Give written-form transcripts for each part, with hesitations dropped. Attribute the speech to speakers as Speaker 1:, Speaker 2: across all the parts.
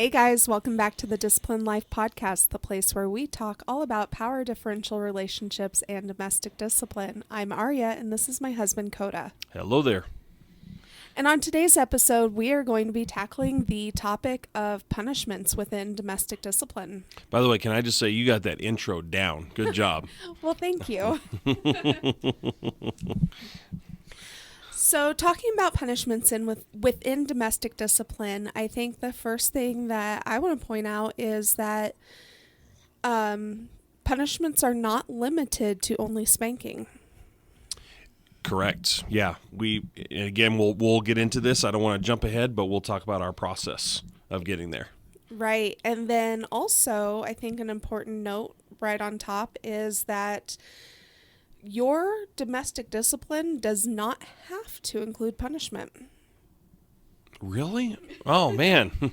Speaker 1: Hey guys, welcome back to the Discipline Life Podcast, the place where we talk all about power differential relationships and domestic discipline. I'm Arya, and this is my husband, Coda.
Speaker 2: Hello there.
Speaker 1: And on today's episode, we are going to be tackling the topic of punishments within domestic discipline.
Speaker 2: By the way, can I just say you got that intro down. Good job.
Speaker 1: Well, thank you. So talking about punishments within domestic discipline, I think the first thing that I want to point out is that punishments are not limited to only spanking.
Speaker 2: Correct. Yeah. We'll get into this. I don't want to jump ahead, but we'll talk about our process of getting there.
Speaker 1: Right. And then also, I think an important note right on top is that your domestic discipline does not have to include punishment.
Speaker 2: Really? Oh, man.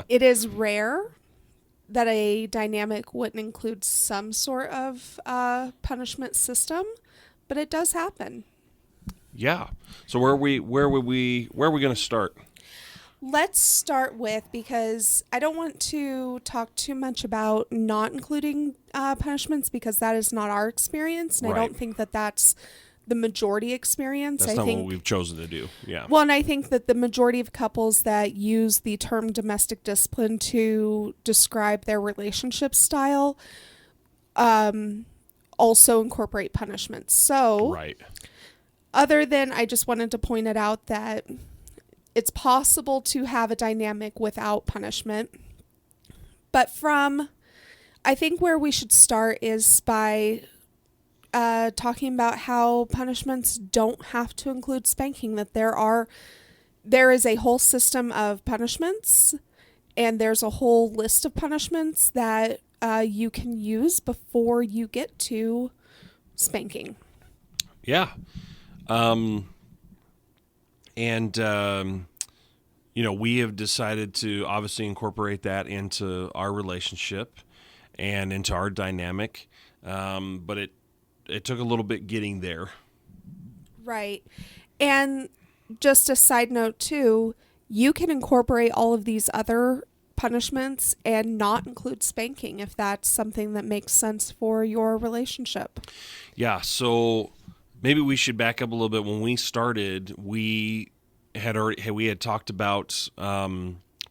Speaker 1: It is rare that a dynamic wouldn't include some sort of punishment system, but it does happen.
Speaker 2: Yeah. So where are we going to start?
Speaker 1: Let's start with, because I don't want to talk too much about not including punishments, because that is not our experience, and
Speaker 2: Right.
Speaker 1: I don't think that that's the majority experience.
Speaker 2: That's
Speaker 1: I
Speaker 2: not
Speaker 1: think
Speaker 2: what we've chosen to do. Yeah.
Speaker 1: Well, and I think that the majority of couples that use the term domestic discipline to describe their relationship style also incorporate punishments. So,
Speaker 2: Right.
Speaker 1: other than, I just wanted to point it out that it's possible to have a dynamic without punishment. But I think where we should start is by talking about how punishments don't have to include spanking, that there is a whole system of punishments, and there's a whole list of punishments that you can use before you get to spanking.
Speaker 2: Yeah. We have decided to obviously incorporate that into our relationship and into our dynamic. But it took a little bit getting there.
Speaker 1: Right. And just a side note too, you can incorporate all of these other punishments and not include spanking if that's something that makes sense for your relationship.
Speaker 2: Yeah, so maybe we should back up a little bit. When we started, we had talked about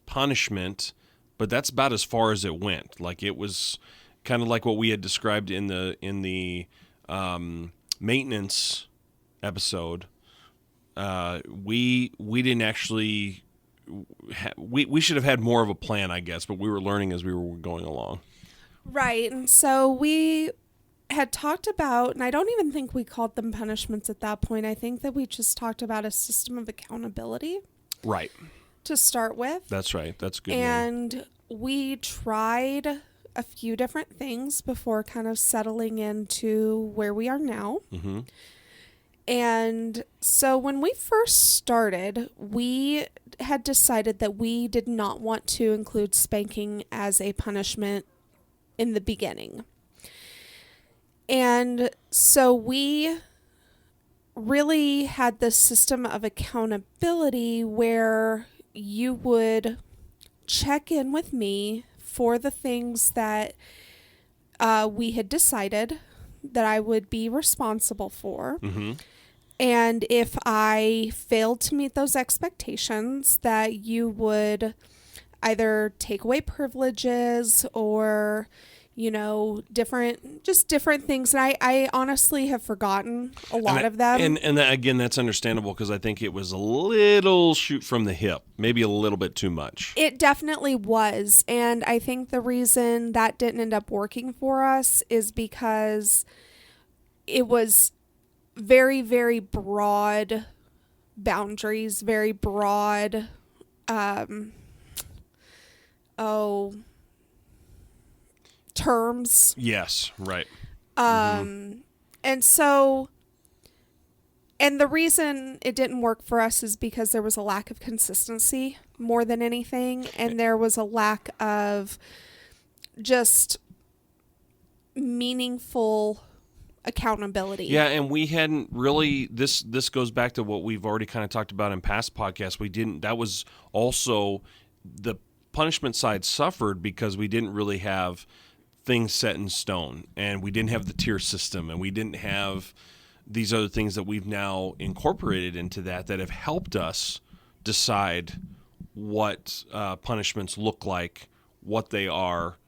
Speaker 2: punishment, but that's about as far as it went. Like, it was kind of like what we had described in the maintenance episode. We didn't actually. We should have had more of a plan, I guess, but we were learning as we were going along.
Speaker 1: Right, and so we had talked about, and I don't even think we called them punishments at that point. I think that we just talked about a system of accountability.
Speaker 2: Right.
Speaker 1: To start with.
Speaker 2: That's right. That's a good.
Speaker 1: And we tried a few different things before kind of settling into where we are now.
Speaker 2: Mm-hmm.
Speaker 1: And so when we first started, we had decided that we did not want to include spanking as a punishment in the beginning. And so we really had this system of accountability where you would check in with me for the things that we had decided that I would be responsible for.
Speaker 2: Mm-hmm.
Speaker 1: And if I failed to meet those expectations, that you would either take away privileges or, different things. And I honestly have forgotten a lot of them.
Speaker 2: And that, again, that's understandable, because I think it was a little shoot from the hip, maybe a little bit too much.
Speaker 1: It definitely was. And I think the reason that didn't end up working for us is because it was very, very broad boundaries, very broad, terms.
Speaker 2: Yes, right.
Speaker 1: And so, and the reason it didn't work for us is because there was a lack of consistency more than anything. And there was a lack of just meaningful accountability.
Speaker 2: Yeah, and we hadn't really, this goes back to what we've already kind of talked about in past podcasts. That was also the punishment side suffered because we didn't really have things set in stone, and we didn't have the tier system, and we didn't have these other things that we've now incorporated into that have helped us decide what punishments look like, what they are,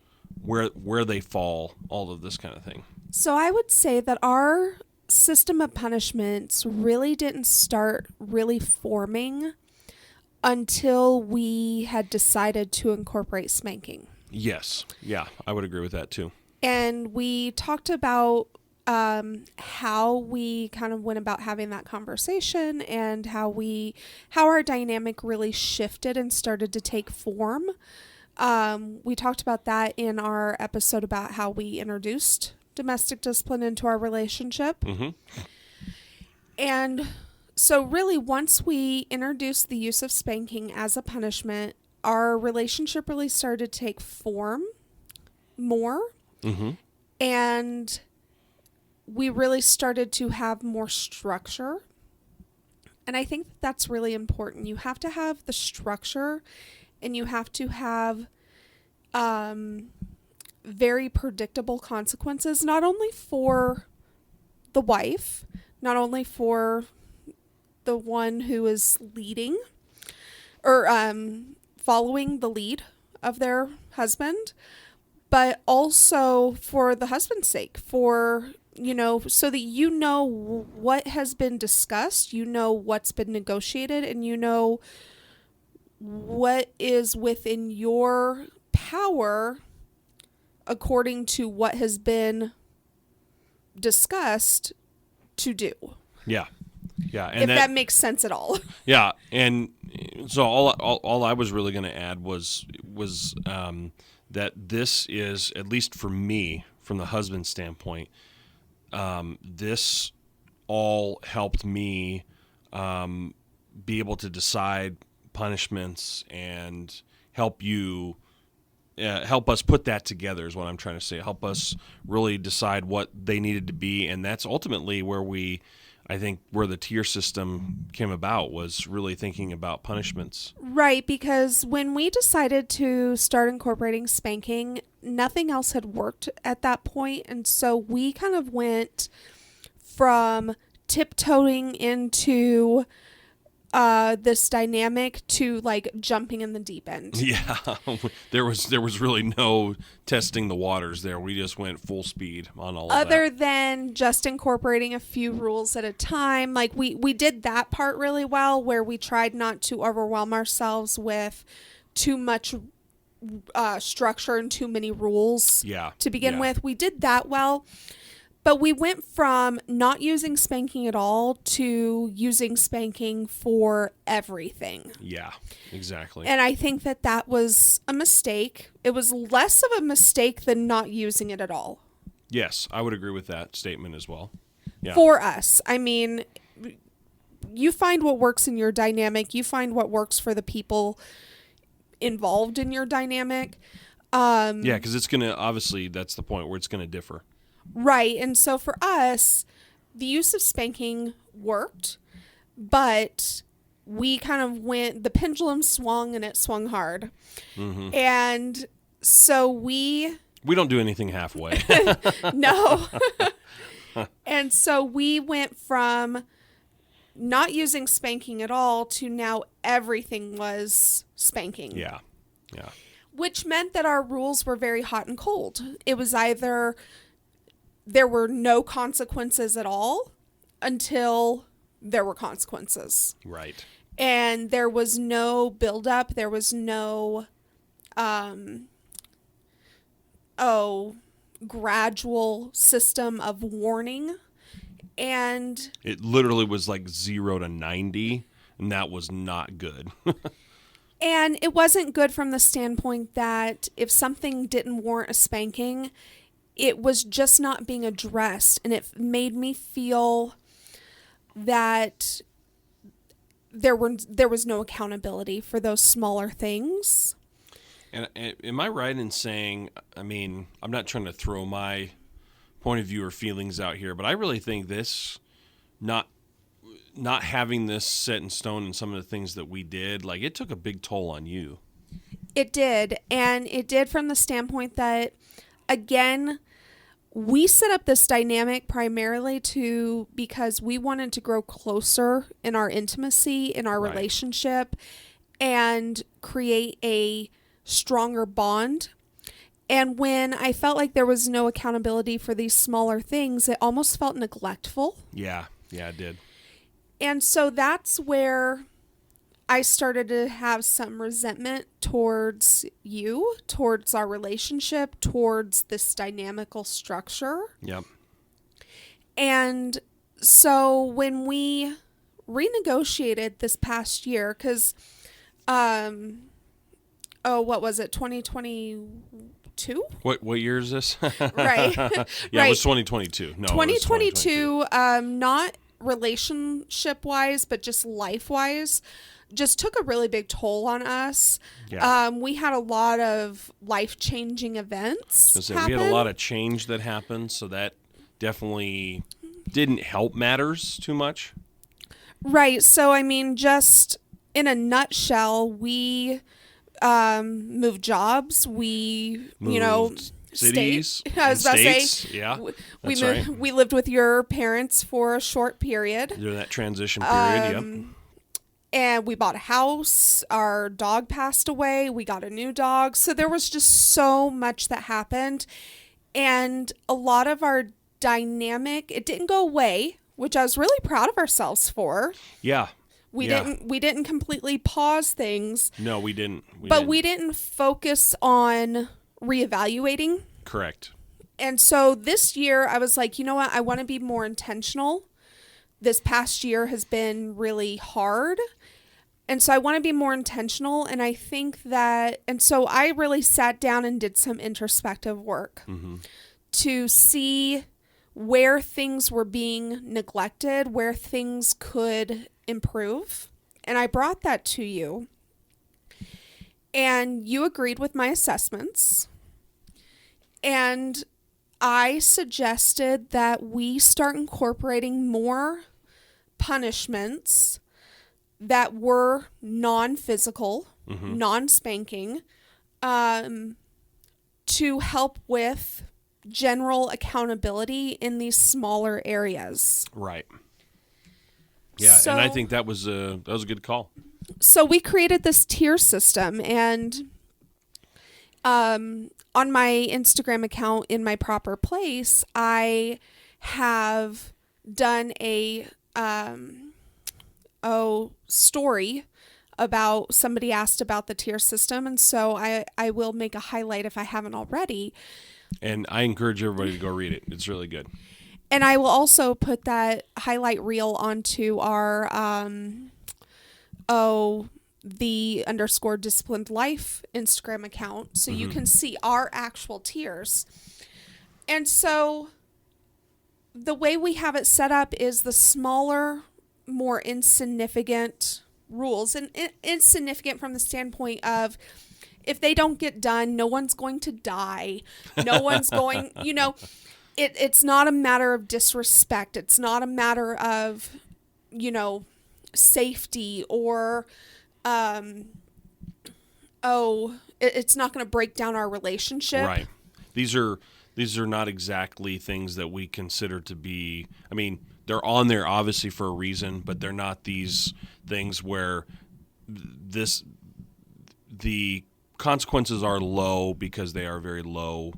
Speaker 2: where they fall, all of this kind of thing.
Speaker 1: So I would say that our system of punishments really didn't start really forming until we had decided to incorporate spanking.
Speaker 2: Yes. Yeah, I would agree with that too.
Speaker 1: And we talked about how we kind of went about having that conversation and how our dynamic really shifted and started to take form. We talked about that in our episode about how we introduced domestic discipline into our relationship.
Speaker 2: Mm-hmm.
Speaker 1: And so really, once we introduced the use of spanking as a punishment, our relationship really started to take form more.
Speaker 2: Mm-hmm.
Speaker 1: And we really started to have more structure. And I think that's really important. You have to have the structure, and you have to have very predictable consequences, not only for the wife, not only for the one who is leading or following the lead of their husband, but also for the husband's sake, for, so that what has been discussed, what's been negotiated, and what is within your power according to what has been discussed to do.
Speaker 2: Yeah. Yeah.
Speaker 1: And if that makes sense at all.
Speaker 2: Yeah. And so all I was really going to add was that this is, at least for me, from the husband's standpoint, this all helped me be able to decide punishments and help us put that together is what I'm trying to say. Help us really decide what they needed to be, and that's ultimately where the tier system came about, was really thinking about punishments.
Speaker 1: Right, because when we decided to start incorporating spanking, nothing else had worked at that point, and so we kind of went from tiptoeing into this dynamic to like jumping in the deep end.
Speaker 2: Yeah, there was really no testing the waters there. We just went full speed on all of that.
Speaker 1: Other than just incorporating a few rules at a time. Like we did that part really well, where we tried not to overwhelm ourselves with too much structure and too many rules to begin with. We did that well. But we went from not using spanking at all to using spanking for everything.
Speaker 2: Yeah, exactly.
Speaker 1: And I think that was a mistake. It was less of a mistake than not using it at all.
Speaker 2: Yes, I would agree with that statement as well. Yeah.
Speaker 1: For us. I mean, you find what works in your dynamic. You find what works for the people involved in your dynamic.
Speaker 2: Yeah, because it's going to, obviously, that's the point where it's going to differ.
Speaker 1: Right. And so for us, the use of spanking worked, but we kind of the pendulum swung, and it swung hard.
Speaker 2: Mm-hmm.
Speaker 1: And so we
Speaker 2: don't do anything halfway.
Speaker 1: No. And so we went from not using spanking at all to now everything was spanking.
Speaker 2: Yeah. Yeah.
Speaker 1: Which meant that our rules were very hot and cold. It was either there were no consequences at all until there were consequences.
Speaker 2: Right.
Speaker 1: And there was no buildup. There was no, gradual system of warning. And
Speaker 2: it literally was like 0 to 90, and that was not good.
Speaker 1: And it wasn't good from the standpoint that if something didn't warrant a spanking, it was just not being addressed, and it made me feel that there was no accountability for those smaller things.
Speaker 2: And am I right in saying, I mean, I'm not trying to throw my point of view or feelings out here, but I really think this, not having this set in stone and some of the things that we did, like, it took a big toll on you.
Speaker 1: It did. And it did from the standpoint that, again, we set up this dynamic primarily because we wanted to grow closer in our intimacy, in our
Speaker 2: Right.
Speaker 1: relationship, and create a stronger bond. And when I felt like there was no accountability for these smaller things, it almost felt neglectful.
Speaker 2: Yeah, it did.
Speaker 1: And so that's where I started to have some resentment towards you, towards our relationship, towards this dynamical structure.
Speaker 2: Yep.
Speaker 1: And so when we renegotiated this past year, because, what was it, 2022?
Speaker 2: What year is this?
Speaker 1: Right.
Speaker 2: Yeah, it was 2022. No,
Speaker 1: 2022, not relationship-wise, but just life-wise, just took a really big toll on us.
Speaker 2: Yeah.
Speaker 1: We had a lot of life-changing events happen.
Speaker 2: We had a lot of change that happened, so that definitely didn't help matters too much.
Speaker 1: Right. So, I mean, just in a nutshell, we moved jobs. We,
Speaker 2: cities.
Speaker 1: I was about to
Speaker 2: say, yeah,
Speaker 1: we lived with your parents for a short period
Speaker 2: during that transition period. Yep.
Speaker 1: And we bought a house. Our dog passed away. We got a new dog. So there was just so much that happened, and a lot of our dynamic, it didn't go away, which I was really proud of ourselves for.
Speaker 2: Yeah.
Speaker 1: We didn't completely pause things.
Speaker 2: No, we didn't.
Speaker 1: We didn't focus on reevaluating.
Speaker 2: Correct.
Speaker 1: And so this year I was like, you know what? I want to be more intentional. This past year has been really hard. And so I want to be more intentional. And I think that, and so I really sat down and did some introspective work to see where things were being neglected, where things could improve. And I brought that to you. And you agreed with my assessments. And I suggested that we start incorporating more punishments that were non-physical, non-spanking, to help with general accountability in these smaller areas.
Speaker 2: Right. Yeah, and I think that was a good call.
Speaker 1: So we created this tier system, and on my Instagram account, in my proper place, I have done a story about, somebody asked about the tier system, and so I will make a highlight if I haven't already.
Speaker 2: And I encourage everybody to go read it. It's really good.
Speaker 1: And I will also put that highlight reel onto our the _disciplined life Instagram account, so you can see our actual tiers. And so the way we have it set up is the smaller, more insignificant rules, and insignificant from the standpoint of, if they don't get done, no one's going to die. No one's going, it's not a matter of disrespect. It's not a matter of, safety or, it's not going to break down our relationship.
Speaker 2: Right. These are not exactly things that we consider to be, I mean, they're on there obviously for a reason, but they're not these things where the consequences are low because they are very low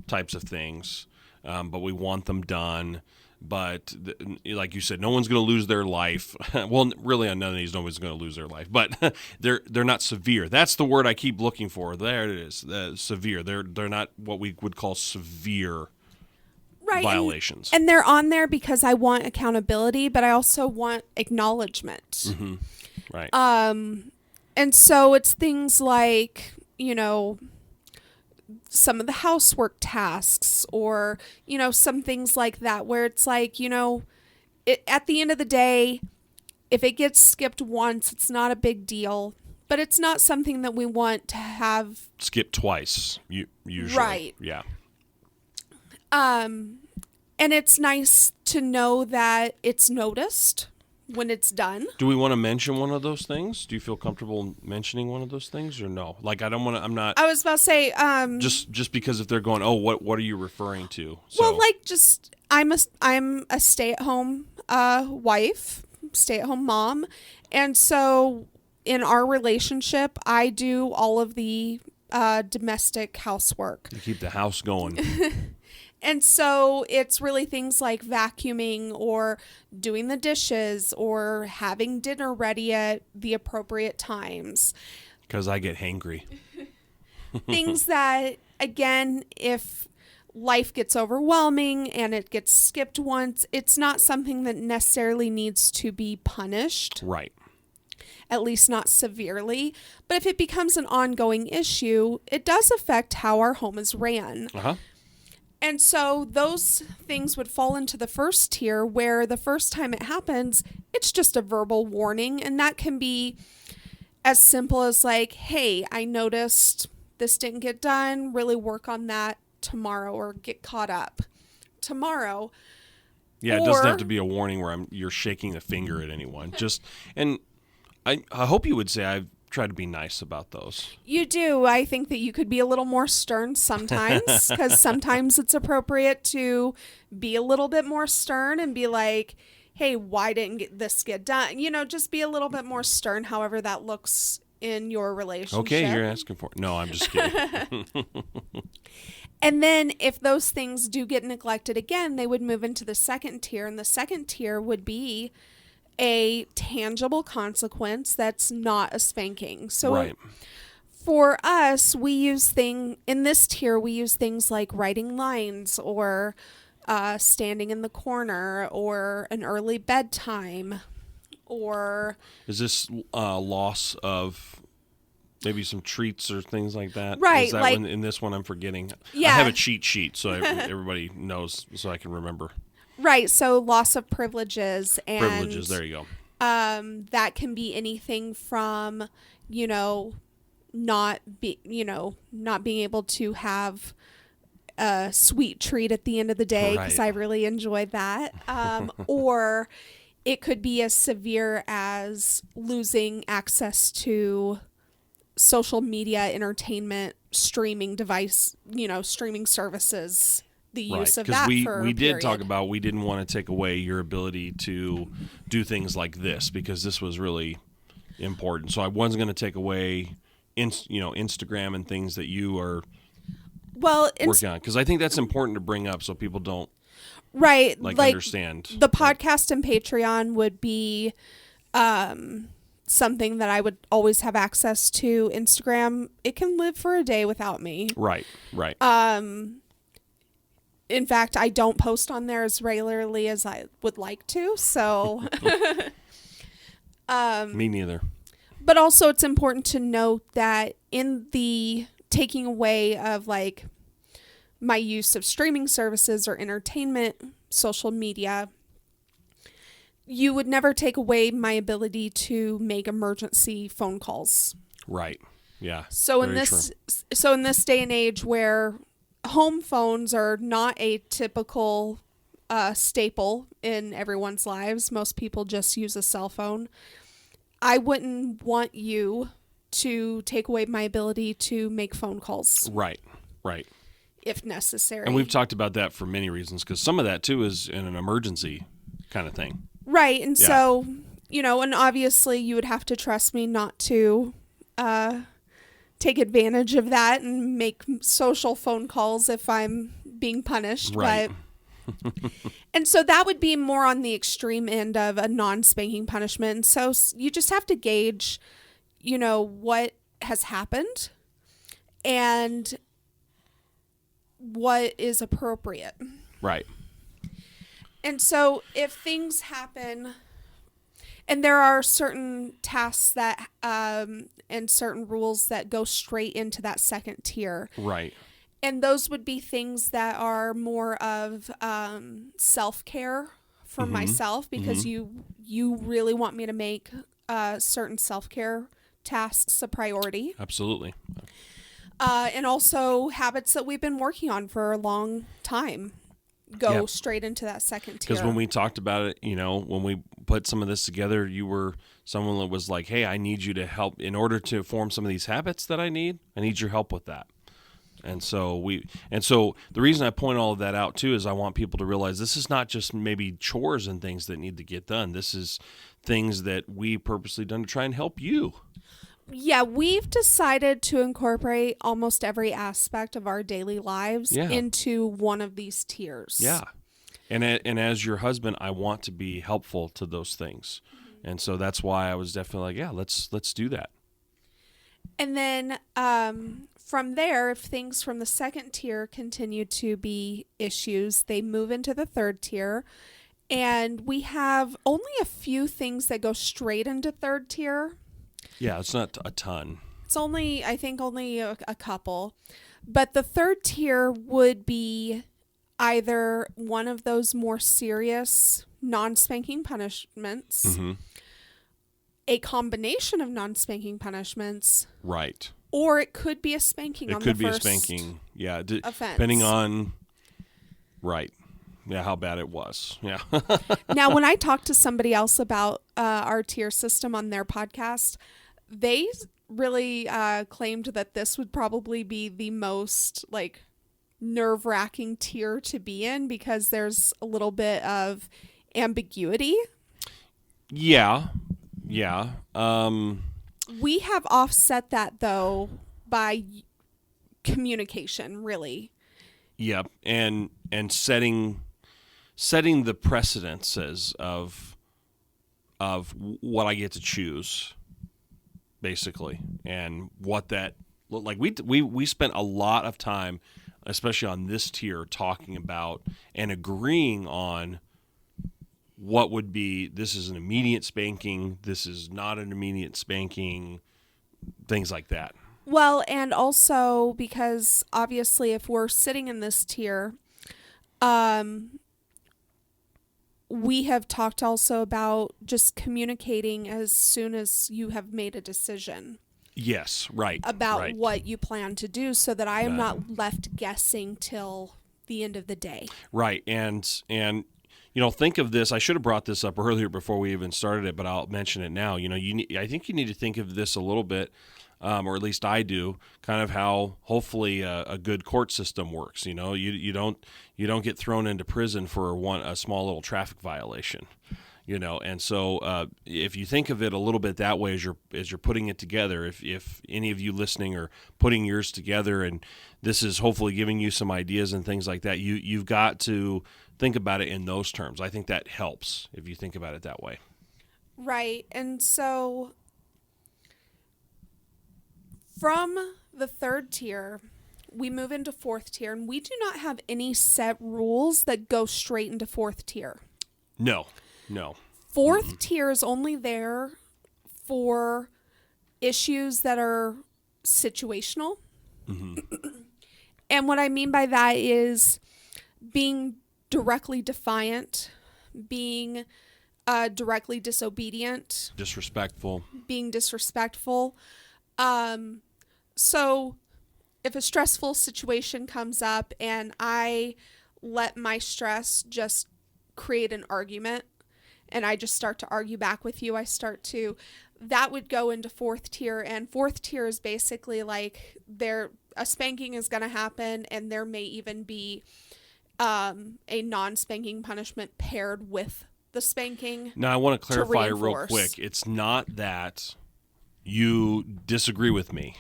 Speaker 2: types of things, but we want them done. But like you said, no one's going to lose their life. Well, really, on none of these, nobody's going to lose their life. But they're not severe. That's the word I keep looking for. There it is, severe. They're not what we would call severe violations.
Speaker 1: And they're on there because I want accountability, but I also want acknowledgement.
Speaker 2: Right.
Speaker 1: And so it's things like, some of the housework tasks, or, some things like that, where it's like, at the end of the day, if it gets skipped once, it's not a big deal, but it's not something that we want to have
Speaker 2: skipped twice, usually.
Speaker 1: Right.
Speaker 2: Yeah.
Speaker 1: And it's nice to know that it's noticed, when it's done.
Speaker 2: Do we want to mention one of those things? Do you feel comfortable mentioning one of those things or no? Like, I don't want to, I'm not.
Speaker 1: I was about to say,
Speaker 2: Just because if they're going, oh, what are you referring to?
Speaker 1: well, like just, I'm a stay-at-home wife, stay-at-home mom. And so in our relationship, I do all of the domestic housework.
Speaker 2: You keep the house going.
Speaker 1: And so it's really things like vacuuming or doing the dishes or having dinner ready at the appropriate times.
Speaker 2: Because I get hangry.
Speaker 1: Things that, again, if life gets overwhelming and it gets skipped once, it's not something that necessarily needs to be punished.
Speaker 2: Right.
Speaker 1: At least not severely. But if it becomes an ongoing issue, it does affect how our home is ran.
Speaker 2: Uh-huh.
Speaker 1: And so those things would fall into the first tier, where the first time it happens, it's just a verbal warning. And that can be as simple as like, hey, I noticed this didn't get done. Really work on that tomorrow, or get caught up tomorrow.
Speaker 2: Yeah, it doesn't have to be a warning where you're shaking a finger at anyone. And I hope you would say I've tried to be nice about those.
Speaker 1: You do. I think that you could be a little more stern sometimes, because sometimes it's appropriate to be a little bit more stern and be like, hey, why didn't this get done? You know, just be a little bit more stern, however that looks in your relationship.
Speaker 2: Okay, you're asking for it. No, I'm just kidding.
Speaker 1: And then if those things do get neglected again, they would move into the second tier. And the second tier would be a tangible consequence that's not a spanking. So
Speaker 2: right.
Speaker 1: For us, in this tier, we use things like writing lines, or standing in the corner, or an early bedtime, or...
Speaker 2: Is this loss of maybe some treats or things like that?
Speaker 1: Right.
Speaker 2: Is that
Speaker 1: like,
Speaker 2: in this one I'm forgetting?
Speaker 1: Yeah.
Speaker 2: I have a cheat sheet so everybody knows, so I can remember.
Speaker 1: Right. So loss of privileges. And
Speaker 2: privileges, there you go.
Speaker 1: That can be anything from, not being able to have a sweet treat at the end of the day, because I really enjoyed that. Or it could be as severe as losing access to social media, entertainment, streaming device, streaming services, the use of that for
Speaker 2: we did talk about, we didn't want to take away your ability to do things like this, because this was really important. So I wasn't going to take away Instagram and things that you are working on, because I think that's important to bring up so people don't understand.
Speaker 1: The podcast and Patreon would be something that I would always have access to. Instagram, it can live for a day without me.
Speaker 2: Right.
Speaker 1: In fact, I don't post on there as regularly as I would like to, so...
Speaker 2: Me neither.
Speaker 1: But also it's important to note that in the taking away of like my use of streaming services or entertainment, social media, you would never take away my ability to make emergency phone calls.
Speaker 2: Right. Yeah.
Speaker 1: So in this day and age where home phones are not a typical staple in everyone's lives, most people just use a cell phone. I wouldn't want you to take away my ability to make phone calls.
Speaker 2: Right.
Speaker 1: If necessary.
Speaker 2: And we've talked about that for many reasons, because some of that too is in an emergency kind of thing.
Speaker 1: Right. And so, and obviously you would have to trust me not to take advantage of that and make social phone calls if I'm being punished.
Speaker 2: Right.
Speaker 1: And so that would be more on the extreme end of a non-spanking punishment. And so you just have to gauge, what has happened and what is appropriate.
Speaker 2: Right.
Speaker 1: And so if things happen, and there are certain tasks that and certain rules that go straight into that second tier.
Speaker 2: Right.
Speaker 1: And those would be things that are more of self-care for myself, because you really want me to make certain self-care tasks a priority.
Speaker 2: Absolutely.
Speaker 1: And also habits that we've been working on for a long time. go straight into that second tier.
Speaker 2: Because when we talked about it, when we put some of this together, you were someone that was like, hey, I need you to help in order to form some of these habits that I need your help with that. And so the reason I point all of that out too is I want people to realize this is not just maybe chores and things that need to get done. This is things that we purposely done to try and help you.
Speaker 1: Yeah, we've decided to incorporate almost every aspect of our daily lives into one of these tiers.
Speaker 2: Yeah. And as your husband, I want to be helpful to those things. Mm-hmm. And so that's why I was definitely like, let's do that.
Speaker 1: And then from there, if things from the second tier continue to be issues, they move into the third tier. And we have only a few things that go straight into third tier.
Speaker 2: Yeah, it's not a ton.
Speaker 1: It's only a couple. But the third tier would be either one of those more serious non-spanking punishments,
Speaker 2: mm-hmm.
Speaker 1: a combination of non-spanking punishments.
Speaker 2: Right.
Speaker 1: Or it could be a spanking on the first
Speaker 2: offense. It could be a spanking, yeah.
Speaker 1: Offense.
Speaker 2: Depending on, right. Yeah, how bad it was. Yeah.
Speaker 1: Now, when I talked to somebody else about our tier system on their podcast, they really claimed that this would probably be the most nerve-wracking tier to be in because there's a little bit of ambiguity.
Speaker 2: Yeah.
Speaker 1: We have offset that though by communication, really.
Speaker 2: Yep, and setting the precedences of what I get to choose, basically, and what that like. We spent a lot of time, especially on this tier, talking about and agreeing on what would be. This is an immediate spanking. This is not an immediate spanking. Things like that.
Speaker 1: Well, and also because obviously, if we're sitting in this tier, we have talked also about just communicating as soon as you have made a decision.
Speaker 2: Yes, right.
Speaker 1: About what you plan to do so that I am not left guessing till the end of the day.
Speaker 2: Right. And think of this. I should have brought this up earlier before we even started it, but I'll mention it now. I think you need to think of this a little bit, or at least I do, kind of how hopefully a good court system works. You don't get thrown into prison for a small little traffic violation. And so if you think of it a little bit that way as you're putting it together, if any of you listening are putting yours together, and this is hopefully giving you some ideas and things like that, you've got to think about it in those terms. I think that helps if you think about it that way.
Speaker 1: Right. And so from the third tier, we move into fourth tier, and we do not have any set rules that go straight into fourth tier.
Speaker 2: No.
Speaker 1: Fourth tier is only there for issues that are situational. Mm-hmm. And what I mean by that is being directly defiant, being directly disobedient, being disrespectful. So if a stressful situation comes up and I let my stress just create an argument and I just start to argue back with you, that would go into fourth tier. And fourth tier is basically like a spanking is going to happen, and there may even be a non-spanking punishment paired with the spanking.
Speaker 2: Now, I want to clarify real quick. It's not that you disagree with me.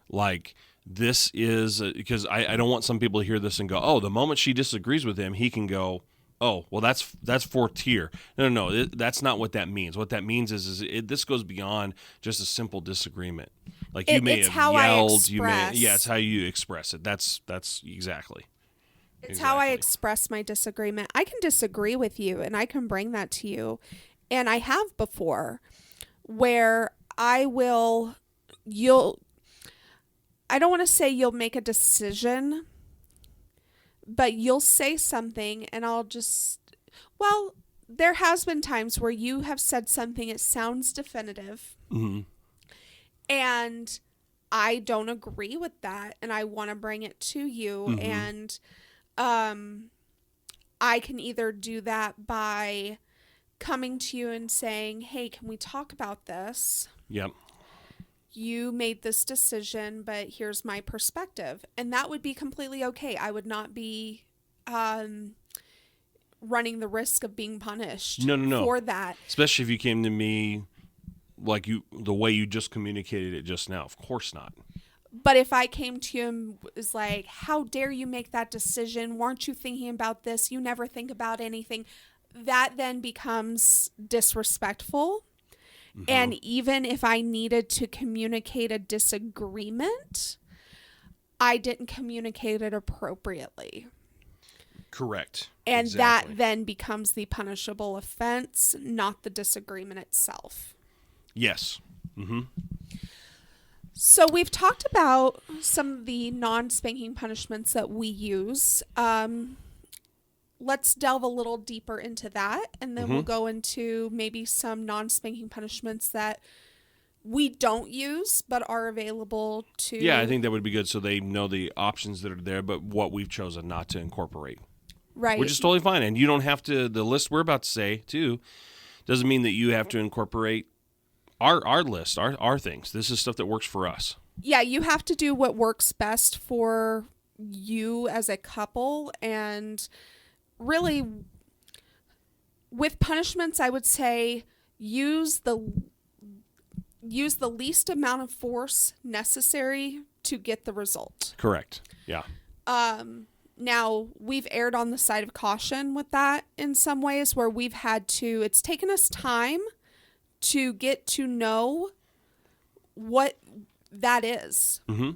Speaker 2: Like, this is because I don't want some people to hear this and go, oh, the moment she disagrees with him, he can go, oh, well, that's fourth tier. No, that's not what that means. What that means is this goes beyond just a simple disagreement. Like you may have yelled, it's how you express it. That's exactly.
Speaker 1: It's how I express my disagreement. I can disagree with you, and I can bring that to you, and I have before, where I don't want to say you'll make a decision, but you'll say something and there has been times where you have said something, it sounds definitive, mm-hmm. and I don't agree with that, and I want to bring it to you, mm-hmm. and I can either do that by coming to you and saying, hey, can we talk about this?
Speaker 2: Yep.
Speaker 1: You made this decision, but here's my perspective. And that would be completely okay. I would not be running the risk of being punished
Speaker 2: No.
Speaker 1: for that.
Speaker 2: Especially if you came to me like the way you just communicated it just now. Of course not.
Speaker 1: But if I came to you and was like, how dare you make that decision? Weren't you thinking about this? You never think about anything. That then becomes disrespectful. Mm-hmm. And even if I needed to communicate a disagreement, I didn't communicate it appropriately.
Speaker 2: Correct.
Speaker 1: And
Speaker 2: exactly.
Speaker 1: That then becomes the punishable offense, not the disagreement itself.
Speaker 2: Yes. Mm-hmm.
Speaker 1: So we've talked about some of the non-spanking punishments that we use. Let's delve a little deeper into that, and then we'll go into maybe some non-spanking punishments that we don't use but are available to...
Speaker 2: Yeah, I think that would be good so they know the options that are there, but what we've chosen not to incorporate.
Speaker 1: Right.
Speaker 2: Which is totally fine. And you don't have to... The list we're about to say, too, doesn't mean that you have to incorporate our list, our things. This is stuff that works for us.
Speaker 1: Yeah, you have to do what works best for you as a couple, and... Really, with punishments, I would say use the least amount of force necessary to get the result.
Speaker 2: Correct. Yeah.
Speaker 1: Now, we've erred on the side of caution with that in some ways, where we've had to, it's taken us time to get to know what that is.
Speaker 2: Mm-hmm.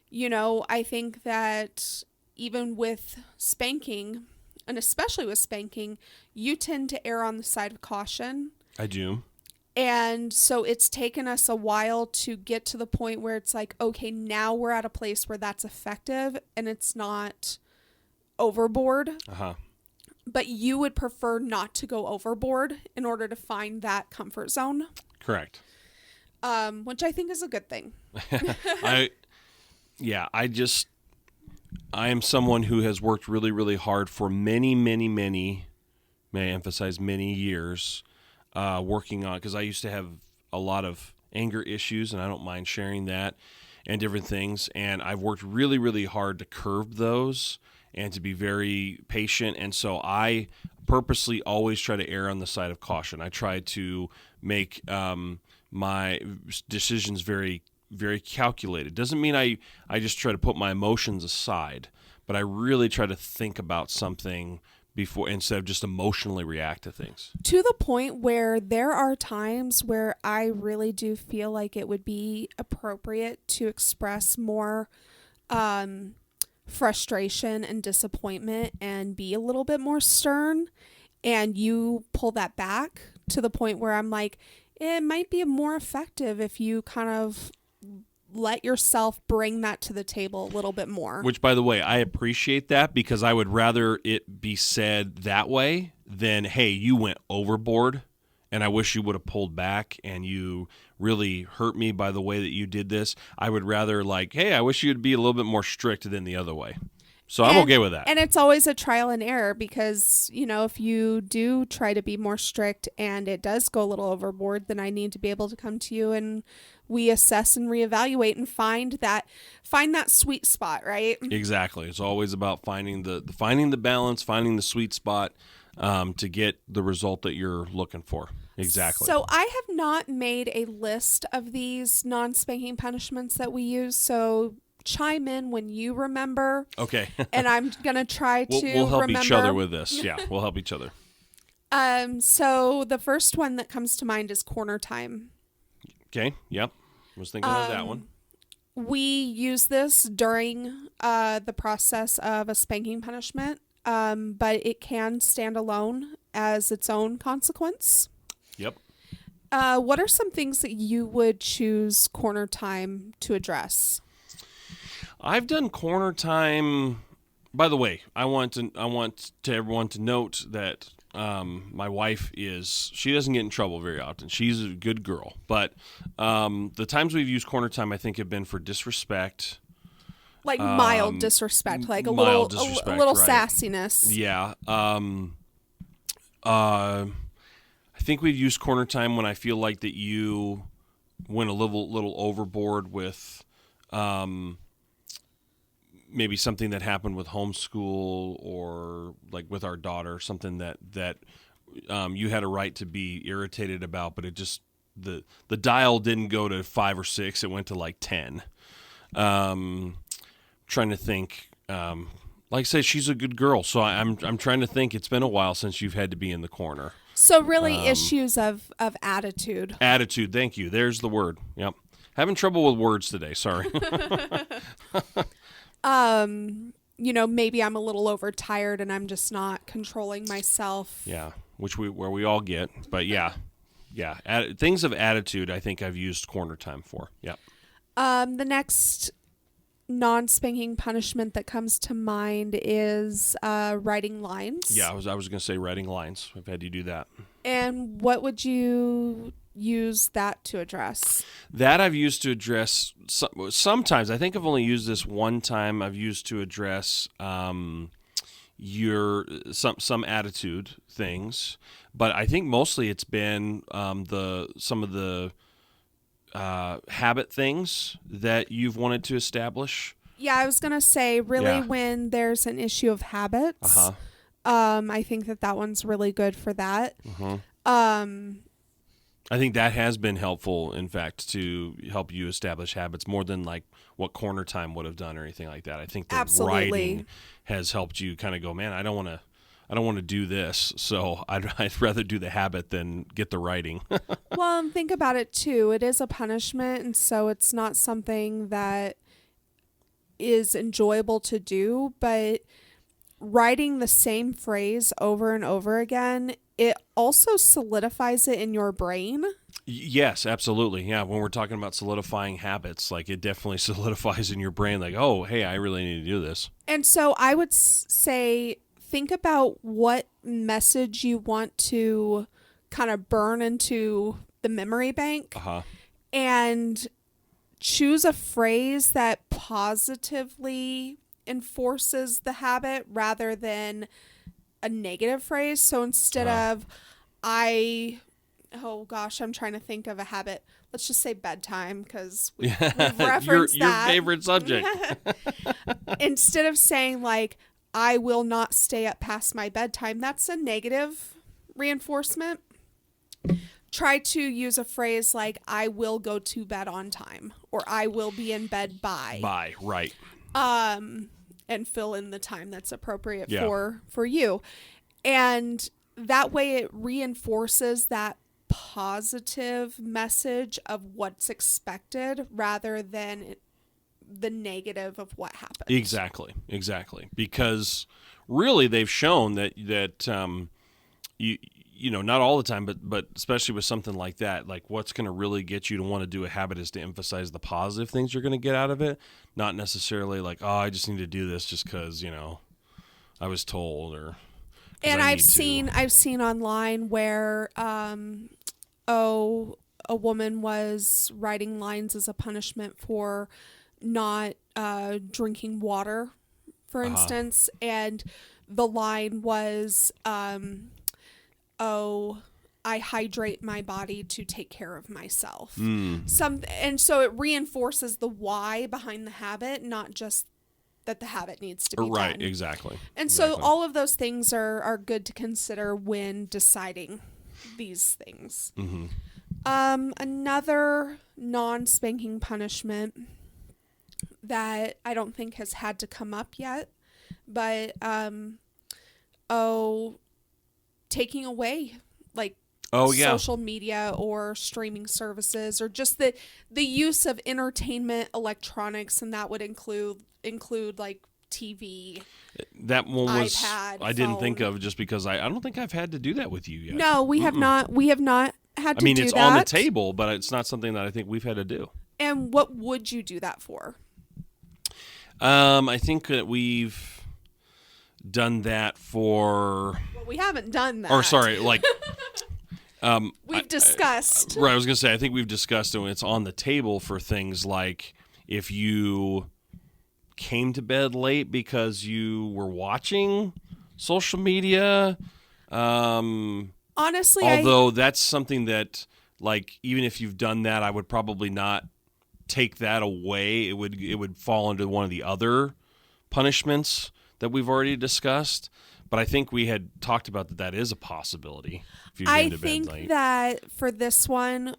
Speaker 1: You know, I think that even with spanking, and especially with spanking, you tend to err on the side of caution.
Speaker 2: I do.
Speaker 1: And so it's taken us a while to get to the point where it's like, okay, now we're at a place where that's effective and it's not overboard.
Speaker 2: Uh-huh.
Speaker 1: But you would prefer not to go overboard in order to find that comfort zone.
Speaker 2: Correct.
Speaker 1: Which I think is a good thing.
Speaker 2: I am someone who has worked really, really hard for many, may I emphasize many years, working on, because I used to have a lot of anger issues, and I don't mind sharing that and different things. And I've worked really, really hard to curb those and to be very patient. And so I purposely always try to err on the side of caution. I try to make my decisions very, very calculated. Doesn't mean I just try to put my emotions aside, but I really try to think about something before, instead of just emotionally react to things.
Speaker 1: To the point where there are times where I really do feel like it would be appropriate to express more frustration and disappointment and be a little bit more stern, and you pull that back to the point where I'm like, it might be more effective if you kind of let yourself bring that to the table a little bit more.
Speaker 2: Which, by the way, I appreciate that, because I would rather it be said that way than, hey, you went overboard and I wish you would have pulled back and you really hurt me by the way that you did this. I would rather like, hey, I wish you'd be a little bit more strict than the other way. So I'm okay with that.
Speaker 1: And it's always a trial and error, because, you know, if you do try to be more strict and it does go a little overboard, then I need to be able to come to you and we assess and reevaluate and find that sweet spot, right?
Speaker 2: Exactly. It's always about finding the balance, finding the sweet spot to get the result that you're looking for. Exactly.
Speaker 1: So I have not made a list of these non-spanking punishments that we use, so chime in when you remember.
Speaker 2: Okay.
Speaker 1: And I'm going to try to
Speaker 2: We'll help
Speaker 1: remember.
Speaker 2: each other with this. Yeah, we'll help each other.
Speaker 1: So the first one that comes to mind is corner time.
Speaker 2: Okay, yep. I was thinking of that one.
Speaker 1: We use this during the process of a spanking punishment, but it can stand alone as its own consequence.
Speaker 2: Yep.
Speaker 1: What are some things that you would choose corner time to address?
Speaker 2: I've done corner time. By the way, I want everyone to note that my wife she doesn't get in trouble very often. She's a good girl, but the times we've used corner time, I think, have been for disrespect,
Speaker 1: Like mild disrespect, like
Speaker 2: mild disrespect,
Speaker 1: a little
Speaker 2: right.
Speaker 1: sassiness.
Speaker 2: Yeah. I think we've used corner time when I feel like that you went a little overboard with maybe something that happened with homeschool or like with our daughter, something that you had a right to be irritated about, but it just the dial didn't go to 5 or 6; it went to like 10. Trying to think. Like I say, she's a good girl, so I'm trying to think. It's been a while since you've had to be in the corner.
Speaker 1: So really, issues of attitude.
Speaker 2: Attitude. Thank you. There's the word. Yep. Having trouble with words today. Sorry.
Speaker 1: Maybe I'm a little overtired and I'm just not controlling myself.
Speaker 2: Yeah, where we all get, but yeah. Things of attitude, I think I've used corner time for. Yep.
Speaker 1: The next non-spanking punishment that comes to mind is writing lines.
Speaker 2: Yeah, I was going to say writing lines. I've had you do that.
Speaker 1: And what would you use that to address?
Speaker 2: That I've used to address sometimes. I think I've only used this one time. I've used to address your some attitude things, but I think mostly it's been some of the habit things that you've wanted to establish.
Speaker 1: Yeah, I was gonna say really when there's an issue of habits. I think that one's really good for that.
Speaker 2: I think that has been helpful, in fact, to help you establish habits more than like what corner time would have done or anything like that. I think the writing has helped you kind of go, man, I don't want to do this, so I'd rather do the habit than get the writing.
Speaker 1: Well, and think about it too. It is a punishment, and so it's not something that is enjoyable to do, but writing the same phrase over and over again, it also solidifies it in your brain.
Speaker 2: Yes, absolutely. Yeah, when we're talking about solidifying habits, like it definitely solidifies in your brain, like, oh, hey, I really need to do this.
Speaker 1: And so I would say think about what message you want to kind of burn into the memory bank and choose a phrase that positively enforces the habit rather than a negative phrase. So instead of I'm trying to think of a habit. Let's just say bedtime because we've referenced
Speaker 2: your
Speaker 1: that.
Speaker 2: favorite subject.
Speaker 1: Instead of saying like, I will not stay up past my bedtime, that's a negative reinforcement. Try to use a phrase like, I will go to bed on time, or I will be in bed by.
Speaker 2: By, right.
Speaker 1: And fill in the time that's appropriate for you. And that way it reinforces that positive message of what's expected rather than the negative of what happened.
Speaker 2: Exactly. Because really they've shown that you know, not all the time, but especially with something like that, like what's going to really get you to want to do a habit is to emphasize the positive things you're going to get out of it, not necessarily like, oh, I just need to do this just because, you know, I was told or.
Speaker 1: And I've seen online where, a woman was writing lines as a punishment for not drinking water, for instance, and the line was, I hydrate my body to take care of myself. And so it reinforces the why behind the habit, not just that the habit needs to be
Speaker 2: right,
Speaker 1: done.
Speaker 2: Exactly.
Speaker 1: And so all of those things are good to consider when deciding these things. Another non-spanking punishment that I don't think has had to come up yet, but taking away social media or streaming services, or just the use of entertainment electronics, and that would include like TV.
Speaker 2: That one was
Speaker 1: iPad,
Speaker 2: I didn't think of just because I don't think I've had to do that with you yet.
Speaker 1: No, we have not. We have not had to do that.
Speaker 2: I mean, it's on the table, but it's not something that I think we've had to do.
Speaker 1: And what would you do that for?
Speaker 2: I think that we've done that for.
Speaker 1: Well, we haven't done that.
Speaker 2: Or sorry, like.
Speaker 1: We've discussed.
Speaker 2: Right, I was going to say, I think we've discussed it when it's on the table for things like if you came to bed late because you were watching social media.
Speaker 1: Honestly,
Speaker 2: Although that's something that, like, even if you've done that, I would probably not take that away. It would fall into one of the other punishments that we've already discussed. But I think we had talked about that is a possibility if you get into bed late.
Speaker 1: I think that for this one,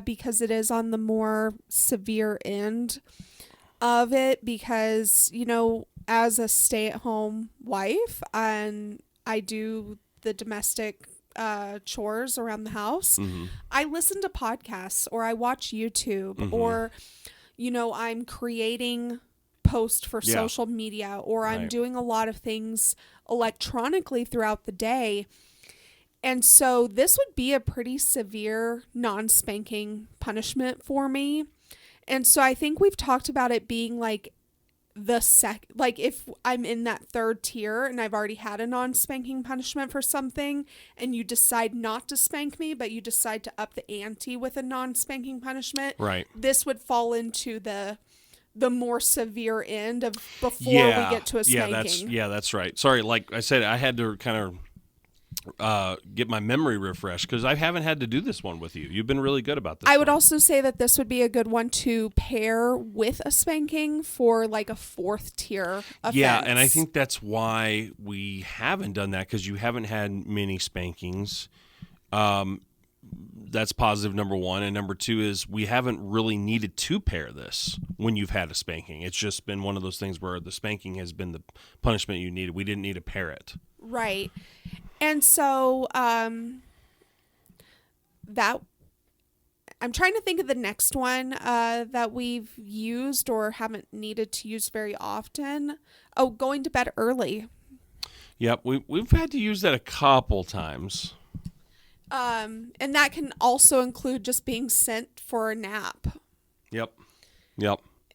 Speaker 1: because it is on the more severe end of it, because, as a stay-at-home wife, and I do the domestic chores around the house, I listen to podcasts or I watch YouTube or, I'm creating post for social media, or I'm doing a lot of things electronically throughout the day. And so this would be a pretty severe non-spanking punishment for me. And so I think we've talked about it being like if I'm in that third tier and I've already had a non-spanking punishment for something, and you decide not to spank me, but you decide to up the ante with a non-spanking punishment,
Speaker 2: right?
Speaker 1: This would fall into the more severe end of before we get to a spanking.
Speaker 2: That's right. Sorry, like I said, I had to kind of get my memory refreshed because I haven't had to do this one with you. You've been really good about this.
Speaker 1: I would also say that this would be a good one to pair with a spanking for like a fourth tier offense.
Speaker 2: Yeah, and I think that's why we haven't done that, because you haven't had many spankings. That's positive, number one. And number two is we haven't really needed to pair this when you've had a spanking. It's just been one of those things where the spanking has been the punishment you needed. We didn't need to pair it.
Speaker 1: Right. And so that I'm trying to think of the next one that we've used or haven't needed to use very often. Oh, going to bed early.
Speaker 2: Yep, we've had to use that a couple times.
Speaker 1: And that can also include just being sent for a nap.
Speaker 2: Yep.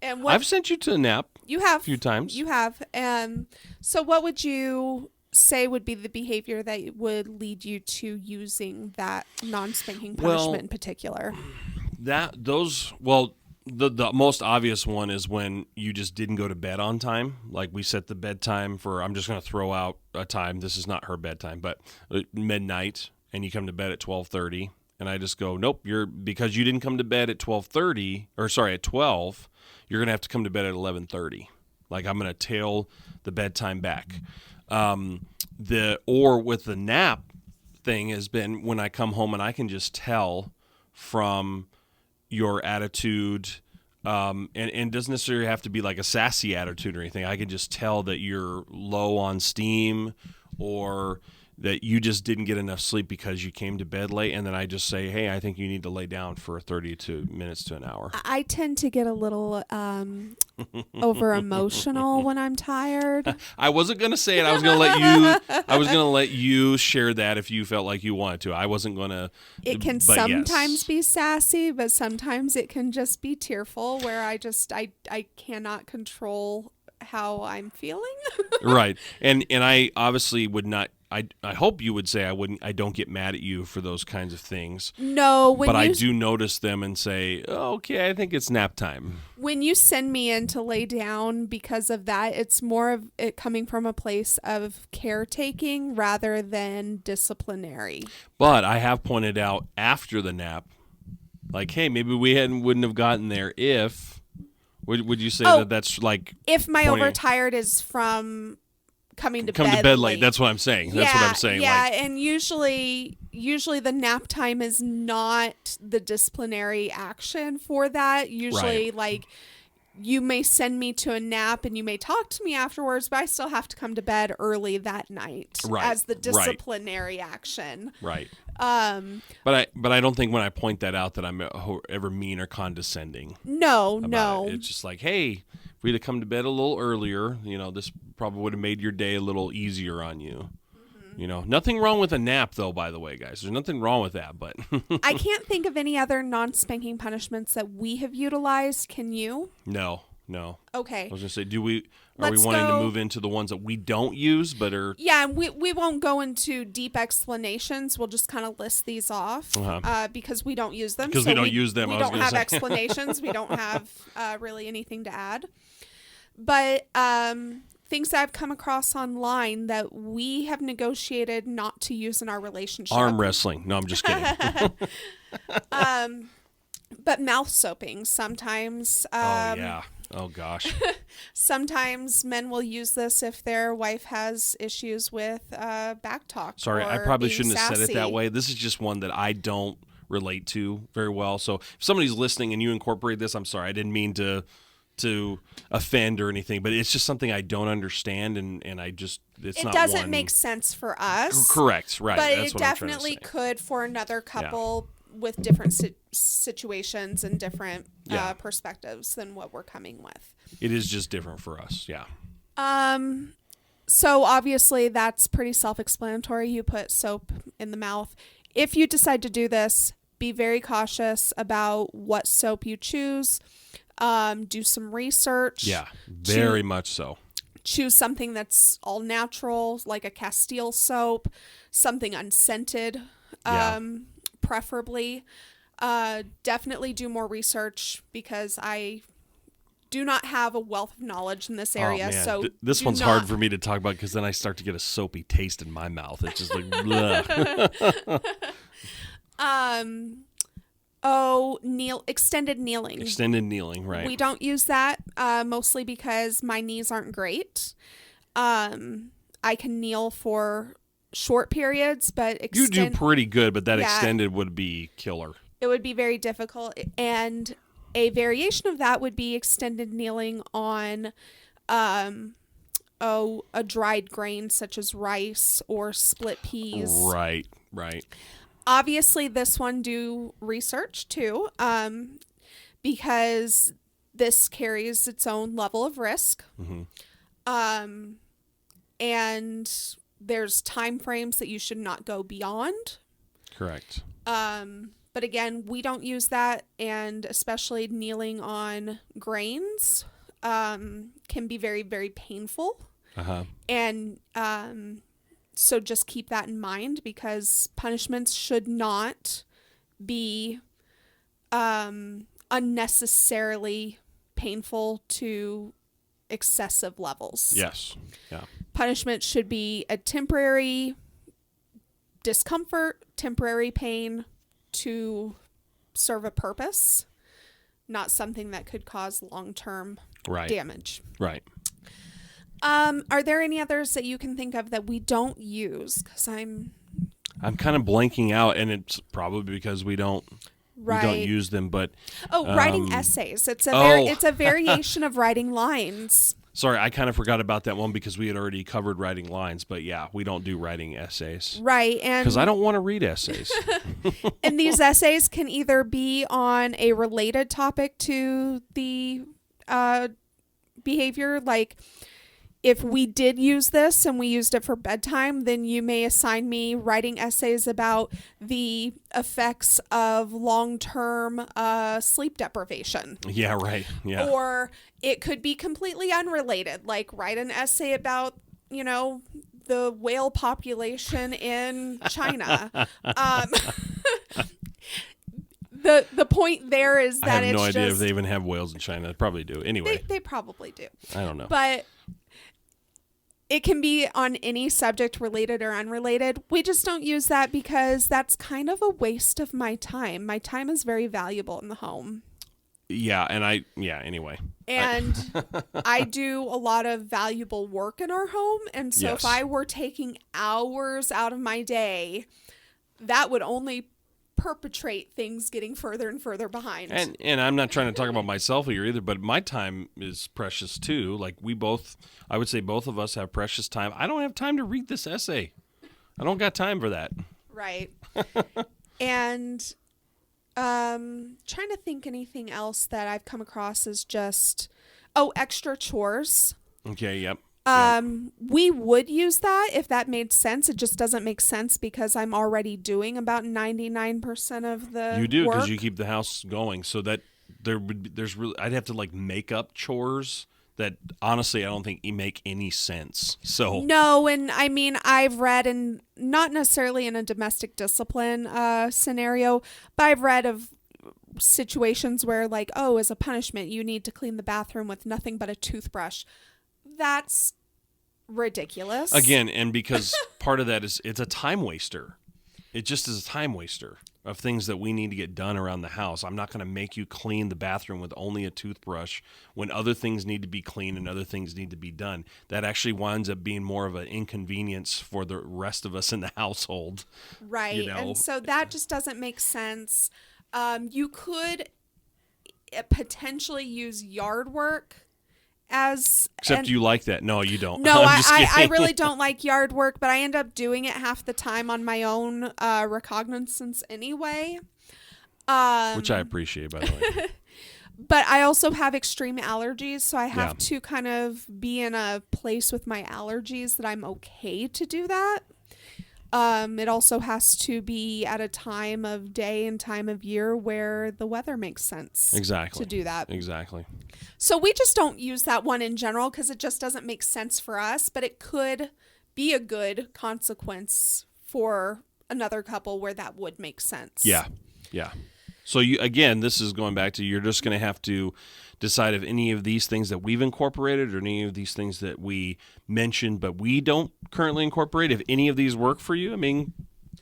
Speaker 1: And
Speaker 2: I've sent you to a nap.
Speaker 1: You have.
Speaker 2: A few times.
Speaker 1: You have. So what would you say would be the behavior that would lead you to using that non-spanking punishment in particular?
Speaker 2: The most obvious one is when you just didn't go to bed on time. Like we set the bedtime for, I'm just going to throw out a time. This is not her bedtime, but midnight. And you come to bed at 12:30, and I just go, nope, because you didn't come to bed at 12, you're going to have to come to bed at 11:30. Like I'm going to tail the bedtime back. Or with the nap thing has been when I come home and I can just tell from your attitude, and it doesn't necessarily have to be like a sassy attitude or anything. I can just tell that you're low on steam, or that you just didn't get enough sleep because you came to bed late, and then I just say, hey, I think you need to lay down for 30 minutes to an hour.
Speaker 1: I tend to get a little over emotional when I'm tired.
Speaker 2: I wasn't going to say it. I was going to let you share that if you felt like you wanted to. I wasn't going to.
Speaker 1: It can sometimes be sassy, but sometimes it can just be tearful, where I cannot control how I'm feeling.
Speaker 2: Right. And I obviously would not. I hope you would say I don't get mad at you for those kinds of things.
Speaker 1: No,
Speaker 2: but I do notice them and say, oh, okay, I think it's nap time.
Speaker 1: When you send me in to lay down because of that, it's more of it coming from a place of caretaking rather than disciplinary.
Speaker 2: But I have pointed out after the nap, like, hey, maybe we wouldn't have gotten there if. Would you say that's like
Speaker 1: if my overtired is from coming to bed late.
Speaker 2: That's what I'm saying. That's what I'm saying.
Speaker 1: Yeah, and usually the nap time is not the disciplinary action for that. Usually, like, you may send me to a nap and you may talk to me afterwards, but I still have to come to bed early that night as the disciplinary action.
Speaker 2: Right. But I don't think when I point that out that I'm ever mean or condescending.
Speaker 1: No.
Speaker 2: It's just like, hey, if we'd have come to bed a little earlier, this probably would have made your day a little easier on you. Mm-hmm. Nothing wrong with a nap, though, by the way, guys. There's nothing wrong with that, but
Speaker 1: I can't think of any other non-spanking punishments that we have utilized. Can you?
Speaker 2: No.
Speaker 1: Okay.
Speaker 2: I was going to say, are we wanting to move into the ones that we don't use but are...
Speaker 1: Yeah, and we won't go into deep explanations. We'll just kind of list these off because we don't use them.
Speaker 2: Because we don't use them.
Speaker 1: We don't have explanations. We don't have really anything to add. But things that I've come across online that we have negotiated not to use in our relationship.
Speaker 2: Arm wrestling. No, I'm just kidding.
Speaker 1: But mouth soaping sometimes.
Speaker 2: Oh, yeah. Oh, gosh.
Speaker 1: Sometimes men will use this if their wife has issues with back talk.
Speaker 2: Sorry, I
Speaker 1: or
Speaker 2: probably
Speaker 1: being
Speaker 2: shouldn't have said it that
Speaker 1: sassy.
Speaker 2: way. This is just one that I don't relate to very well. So if somebody's listening and you incorporate this, I'm sorry. I didn't mean to offend or anything, but it's just something I don't understand, and I just it's
Speaker 1: It
Speaker 2: not
Speaker 1: doesn't
Speaker 2: one...
Speaker 1: make sense for us.
Speaker 2: Correct, right.
Speaker 1: But
Speaker 2: That's
Speaker 1: it
Speaker 2: what I'm trying to
Speaker 1: definitely
Speaker 2: say.
Speaker 1: could for another couple with different situations and different perspectives than what we're coming with.
Speaker 2: It is just different for us, yeah.
Speaker 1: So obviously that's pretty self-explanatory. You put soap in the mouth. If you decide to do this, be very cautious about what soap you choose. Do some research.
Speaker 2: Yeah, very much so.
Speaker 1: Choose something that's all natural, like a Castile soap, something unscented, preferably. Definitely do more research because I do not have a wealth of knowledge in this area.
Speaker 2: Oh, man.
Speaker 1: So
Speaker 2: this one's hard for me to talk about because then I start to get a soapy taste in my mouth. It's just like, bleh.
Speaker 1: Extended kneeling.
Speaker 2: Extended kneeling, right.
Speaker 1: We don't use that mostly because my knees aren't great. I can kneel for short periods, but
Speaker 2: You do pretty good, but that
Speaker 1: Yeah.
Speaker 2: extended would be killer.
Speaker 1: It would be very difficult. And a variation of that would be extended kneeling on a dried grain such as rice or split peas.
Speaker 2: Right.
Speaker 1: Obviously, this one do research too, because this carries its own level of risk.
Speaker 2: Mm-hmm.
Speaker 1: And there's time frames that you should not go beyond.
Speaker 2: Correct.
Speaker 1: But again, we don't use that, and especially kneeling on grains can be very, very painful.
Speaker 2: Uh-huh.
Speaker 1: And so just keep that in mind because punishments should not be unnecessarily painful to excessive levels.
Speaker 2: Yes. Yeah.
Speaker 1: Punishment should be a temporary discomfort, temporary pain to serve a purpose, not something that could cause long-term damage.
Speaker 2: Right.
Speaker 1: Are there any others that you can think of that we don't use? Because I'm
Speaker 2: kind of blanking out, and it's probably because we don't use them. But
Speaker 1: writing essays. It's a variation of writing lines.
Speaker 2: Sorry, I kind of forgot about that one because we had already covered writing lines. But yeah, we don't do writing essays.
Speaker 1: Right, and
Speaker 2: because I don't want to read essays.
Speaker 1: And these essays can either be on a related topic to the behavior, like if we did use this and we used it for bedtime, then you may assign me writing essays about the effects of long-term sleep deprivation.
Speaker 2: Yeah, right. Yeah.
Speaker 1: Or it could be completely unrelated, like write an essay about, the whale population in China. The point there is that
Speaker 2: I have no idea if they even have whales in China. They probably do. Anyway.
Speaker 1: They probably do.
Speaker 2: I don't know.
Speaker 1: But it can be on any subject, related or unrelated. We just don't use that because that's kind of a waste of my time. My time is very valuable in the home.
Speaker 2: Yeah, anyway.
Speaker 1: And I do a lot of valuable work in our home. And so if I were taking hours out of my day, that would only perpetrate things getting further and further behind.
Speaker 2: And I'm not trying to talk about myself here either, but my time is precious too. Like I would say both of us have precious time. I don't have time to read this essay. I don't got time for that.
Speaker 1: Right. And trying to think anything else that I've come across is just extra chores.
Speaker 2: Okay, yep.
Speaker 1: We would use that if that made sense. It just doesn't make sense because I'm already doing about 99% of the
Speaker 2: You do
Speaker 1: work.
Speaker 2: because you keep the house going. So that I'd have to like make up chores that honestly I don't think make any sense. So
Speaker 1: no, and I mean I've read, and not necessarily in a domestic discipline scenario, but I've read of situations where like, oh, as a punishment, you need to clean the bathroom with nothing but a toothbrush. That's ridiculous.
Speaker 2: Again, and because part of that is it's a time waster. It just is a time waster of things that we need to get done around the house. I'm not going to make you clean the bathroom with only a toothbrush when other things need to be cleaned and other things need to be done. That actually winds up being more of an inconvenience for the rest of us in the household.
Speaker 1: Right.
Speaker 2: You know?
Speaker 1: And so that just doesn't make sense. You could potentially use yard work as...
Speaker 2: Except you like that. No, you don't.
Speaker 1: No,
Speaker 2: I'm just
Speaker 1: I
Speaker 2: kidding.
Speaker 1: really don't like yard work, but I end up doing it half the time on my own recognizance anyway.
Speaker 2: Which I appreciate, by the way.
Speaker 1: But I also have extreme allergies, so I have to kind of be in a place with my allergies that I'm okay to do that. It also has to be at a time of day and time of year where the weather makes sense to do that.
Speaker 2: Exactly.
Speaker 1: So we just don't use that one in general because it just doesn't make sense for us, but it could be a good consequence for another couple where that would make sense.
Speaker 2: Yeah. Yeah. So you, again, this is going back to, you're just going to have to decide if any of these things that we've incorporated or any of these things that we mentioned but we don't currently incorporate, if any of these work for you. I mean,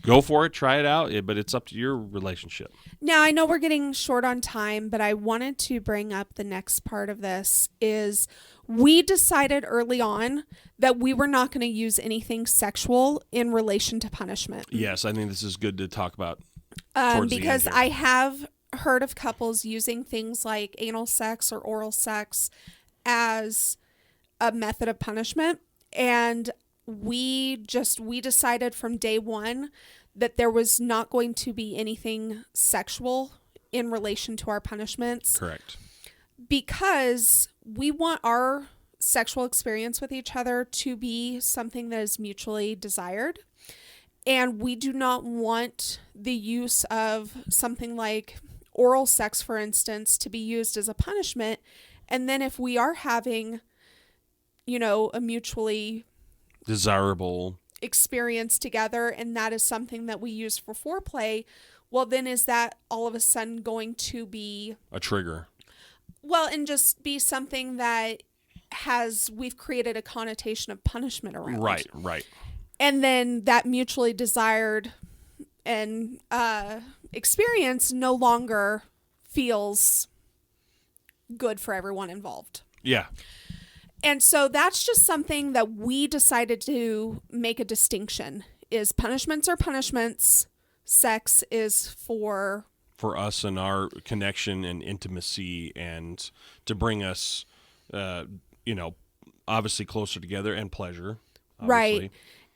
Speaker 2: go for it, try it out, but it's up to your relationship.
Speaker 1: Now, I know we're getting short on time, but I wanted to bring up the next part of this is we decided early on that we were not going to use anything sexual in relation to punishment.
Speaker 2: Yes, I think this is good to talk about.
Speaker 1: Because I have heard of couples using things like anal sex or oral sex as a method of punishment. And we decided from day one that there was not going to be anything sexual in relation to our punishments.
Speaker 2: Correct.
Speaker 1: Because we want our sexual experience with each other to be something that is mutually desired. And we do not want the use of something like oral sex, for instance, to be used as a punishment. And then if we are having, a mutually
Speaker 2: desirable
Speaker 1: experience together, and that is something that we use for foreplay, well, then is that all of a sudden going to be
Speaker 2: a trigger?
Speaker 1: Well, and just be something that we've created a connotation of punishment around.
Speaker 2: Right.
Speaker 1: And then that mutually desired and experience no longer feels good for everyone involved.
Speaker 2: Yeah.
Speaker 1: And so that's just something that we decided to make a distinction, is punishments are punishments. Sex is for
Speaker 2: us and our connection and intimacy, and to bring us, obviously closer together, and pleasure. Obviously.
Speaker 1: Right.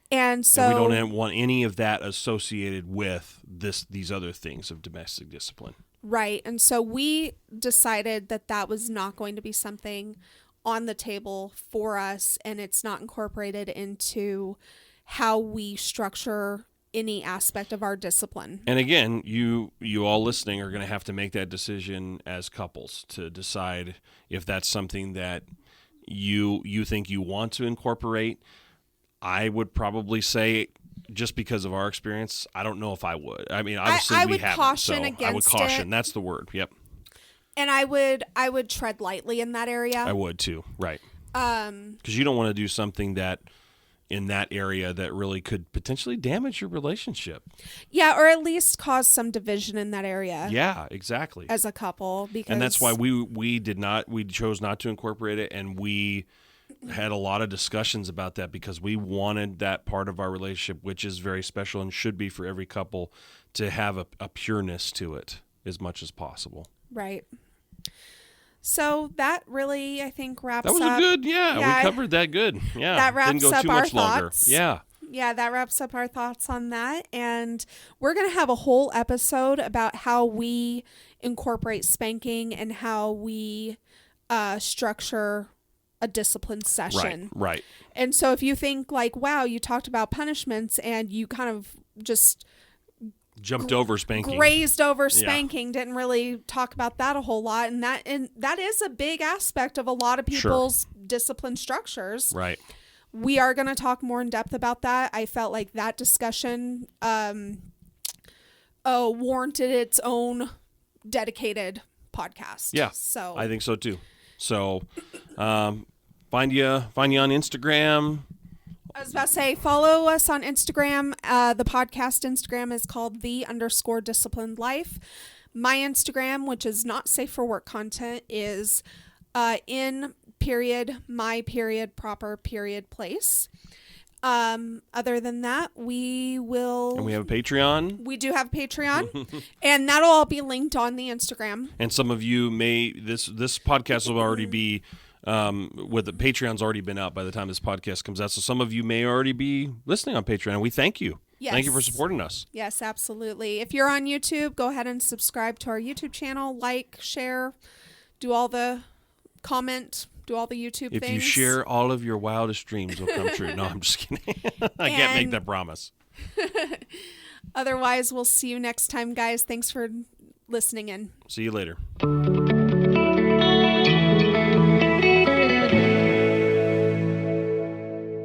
Speaker 1: And so
Speaker 2: we don't want any of that associated with these other things of domestic discipline.
Speaker 1: Right. And so we decided that was not going to be something on the table for us, and it's not incorporated into how we structure any aspect of our discipline.
Speaker 2: And again, you all listening are going to have to make that decision as couples to decide if that's something that you think you want to incorporate. I would probably say, just because of our experience, I don't know if I would. I mean, obviously
Speaker 1: I
Speaker 2: we
Speaker 1: would
Speaker 2: haven't,
Speaker 1: caution
Speaker 2: so
Speaker 1: against
Speaker 2: I would caution.
Speaker 1: it.
Speaker 2: That's the word. Yep.
Speaker 1: And I would tread lightly in that area.
Speaker 2: I would too. Right. Because you don't want to do something that in that area that really could potentially damage your relationship.
Speaker 1: Yeah, or at least cause some division in that area.
Speaker 2: Yeah, exactly.
Speaker 1: As a couple,
Speaker 2: and that's why we chose not to incorporate it, and we had a lot of discussions about that because we wanted that part of our relationship, which is very special and should be for every couple, to have a pureness to it as much as possible.
Speaker 1: Right. So that really, I think, wraps up.
Speaker 2: That was we covered that good. Yeah.
Speaker 1: That wraps
Speaker 2: Didn't go
Speaker 1: up
Speaker 2: too
Speaker 1: our
Speaker 2: much longer.
Speaker 1: thoughts.
Speaker 2: Yeah.
Speaker 1: Yeah, that wraps up our thoughts on that. And we're going to have a whole episode about how we incorporate spanking and how we structure a discipline session.
Speaker 2: Right.
Speaker 1: And so if you think like, wow, you talked about punishments and you kind of just
Speaker 2: jumped over spanking,
Speaker 1: grazed over spanking, didn't really talk about that a whole lot. And that is a big aspect of a lot of people's discipline structures.
Speaker 2: Right.
Speaker 1: We are going to talk more in depth about that. I felt like that discussion warranted its own dedicated podcast.
Speaker 2: Yeah,
Speaker 1: So
Speaker 2: I think so too. So, find you on Instagram.
Speaker 1: I was about to say, follow us on Instagram. The podcast Instagram is called _disciplined life. My Instagram, which is not safe for work content, is in period, my period, proper period, place. Other than that,
Speaker 2: And we have a Patreon.
Speaker 1: we do have Patreon, and that'll all be linked on the Instagram.
Speaker 2: And some of you may, this podcast will already be, with the Patreon's already been out by the time this podcast comes out. So some of you may already be listening on Patreon. And we thank you.
Speaker 1: Yes.
Speaker 2: Thank you for supporting us.
Speaker 1: Yes, absolutely. If you're on YouTube, go ahead and subscribe to our YouTube channel, like, share, do all the comment, do all the YouTube
Speaker 2: If
Speaker 1: things.
Speaker 2: you share, all of your wildest dreams will come true. No, I'm just kidding. I can't make that promise.
Speaker 1: Otherwise, we'll see you next time, guys. Thanks for listening in.
Speaker 2: See you later.